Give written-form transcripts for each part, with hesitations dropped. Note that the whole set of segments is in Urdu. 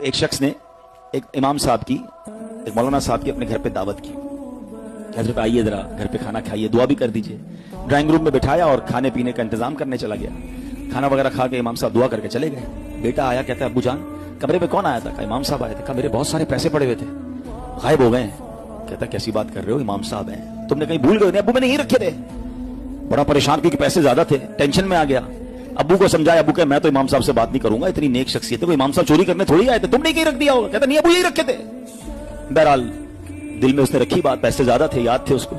ایک شخص نے ایک امام صاحب کی، ایک مولانا صاحب کی اپنے گھر پہ دعوت کی، حضرت آئیے ذرا گھر پہ کھانا کھائیے، دعا بھی کر دیجئے۔ ڈرائنگ روم میں بٹھایا اور کھانے پینے کا انتظام کرنے چلا گیا۔ کھانا وغیرہ کھا کے امام صاحب دعا کر کے چلے گئے۔ بیٹا آیا، کہتا ہے ابو جان کمرے میں کون آیا تھا؟ کہا امام صاحب آئے تھے۔ کہا میرے بہت سارے پیسے پڑے ہوئے تھے، غائب ہو گئے ہیں۔ کہتا کیسی بات کر رہے ہو، امام صاحب ہیں، تم نے کہیں بھول گئے؟ ابو میں نے نہیں رکھے تھے۔ بڑا پریشان کیونکہ پیسے زیادہ تھے، ٹینشن میں آ گیا۔ ابو کو سمجھایا، ابو کہ میں تو امام صاحب سے بات نہیں کروں گا، اتنی نیک شخصیت ہے، کوئی امام صاحب چوری کرنے تھوڑی آئے تھے، تم نے کہیں رکھ دیا ہوگا؟ کہتا نہیں ابو یہی رکھے تھے۔ بہرحال دل میں اس نے رکھی بات، پیسے زیادہ تھے، یاد تھے اس کو۔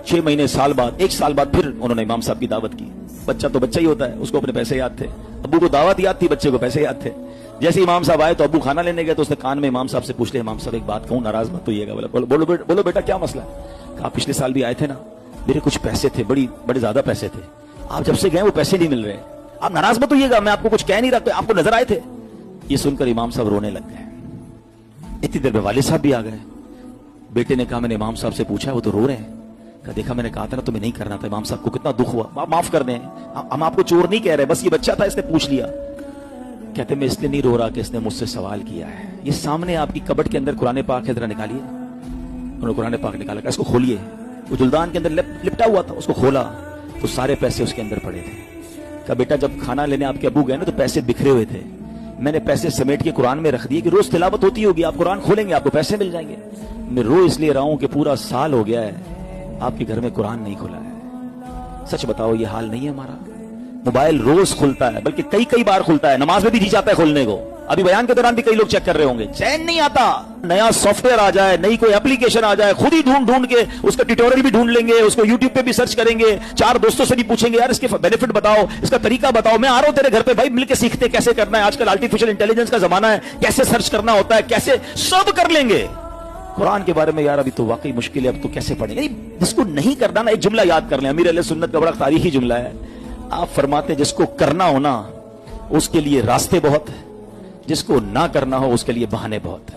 6 مہینے، سال بعد، 1 سال بعد پھر انہوں نے امام صاحب کی دعوت کی۔ بچہ تو بچہ ہی ہوتا ہے، اس کو اپنے پیسے یاد تھے، ابو کو دعوت یاد تھی، بچے کو پیسے یاد تھے۔ جیسے امام صاحب آئے تو ابو کھانا لینے گئے تو اس نے کان میں امام صاحب سے پوچھ لیا، امام صاحب ایک بات کہوں، ناراض مت ہوئیے گا؟ بولو بیٹا کیا مسئلہ ہے؟ کہا پچھلے سال بھی آئے تھے نا، میرے کچھ پیسے تھے، بڑے زیادہ پیسے تھے، آپ جب سے گئے وہ پیسے نہیں مل رہے، آپ ناراض مت ہوئیے گا، میں آپ کو کچھ کہہ نہیں رہا، آپ کو نظر آئے تھے۔ یہ سن کر امام صاحب رونے لگ گئے۔ اتنی دیر میں والد صاحب بھی آ گئے۔ بیٹے نے کہا میں نے امام صاحب سے پوچھا، وہ تو رو رہے ہیں۔ کہا دیکھا میں نے کہا تھا نا تمہیں نہیں کرنا تھا، امام صاحب کو کتنا دکھ ہوا، معاف کر دیں، ہم آپ کو چور نہیں کہہ رہے، بس یہ بچہ تھا اس نے پوچھ لیا۔ کہتے میں اس لیے نہیں رو رہا کہ اس نے مجھ سے سوال کیا ہے۔ یہ سامنے آپ کی کبٹ کے اندر قرآن پاک ہے، ذرا نکالیے۔ انہوں نے قرآن پاک نکالا، کہا اس کو کھولیے۔ وہ جلدان کے اندر لپٹا ہوا تھا، اس کو کھولا تو سارے پیسے اس کے اندر پڑے تھے۔ کہا بیٹا جب کھانا لینے آپ کے ابو گئے نا تو پیسے بکھرے ہوئے تھے، میں نے پیسے سمیٹ کے قرآن میں رکھ دیے کہ روز تلاوت ہوتی ہوگی، آپ قرآن کھولیں گے آپ کو پیسے مل جائیں گے۔ میں رو اس لیے رہا ہوں کہ پورا سال ہو گیا ہے آپ کے گھر میں قرآن نہیں کھلا ہے۔ سچ بتاؤ یہ حال نہیں ہے ہمارا؟ موبائل روز کھلتا ہے، بلکہ کئی بار کھلتا ہے، نماز میں بھی جی جاتا ہے کھولنے کو۔ ابھی بیان کے دوران بھی کئی لوگ چیک کر رہے ہوں گے، چین نہیں آتا۔ نیا سافٹ ویئر آ جائے، نئی کوئی اپلیکیشن آ جائے، خود ہی ڈھونڈ کے اس کا ٹیوٹوریل بھی ڈھونڈ لیں گے، اس کو یوٹیوب پہ بھی سرچ کریں گے، 4 دوستوں سے بھی پوچھیں گے یار اس کے بینیفٹ بتاؤ، اس کا طریقہ بتاؤ، میں آ رہا ہوں تیرے گھر پہ بھائی، مل کے سیکھتے کیسے کرنا ہے، آج کل آرٹیفیشل انٹیلیجنس کا زمانہ ہے، کیسے سرچ کرنا ہوتا ہے، کیسے سب کر لیں گے۔ قرآن کے بارے میں یار ابھی تو واقعی مشکل ہے، اب تو کیسے پڑھیں گے؟ جس کو نہیں کرنا نا، ایک جملہ یاد کر لیں، امیر اہل سنت کا بڑا تاریخی جملہ ہے۔ آپ فرماتے جس کو کرنا ہو نا اس کے لیے راستے بہت، جس کو نہ کرنا ہو اس کے لیے بہانے بہت۔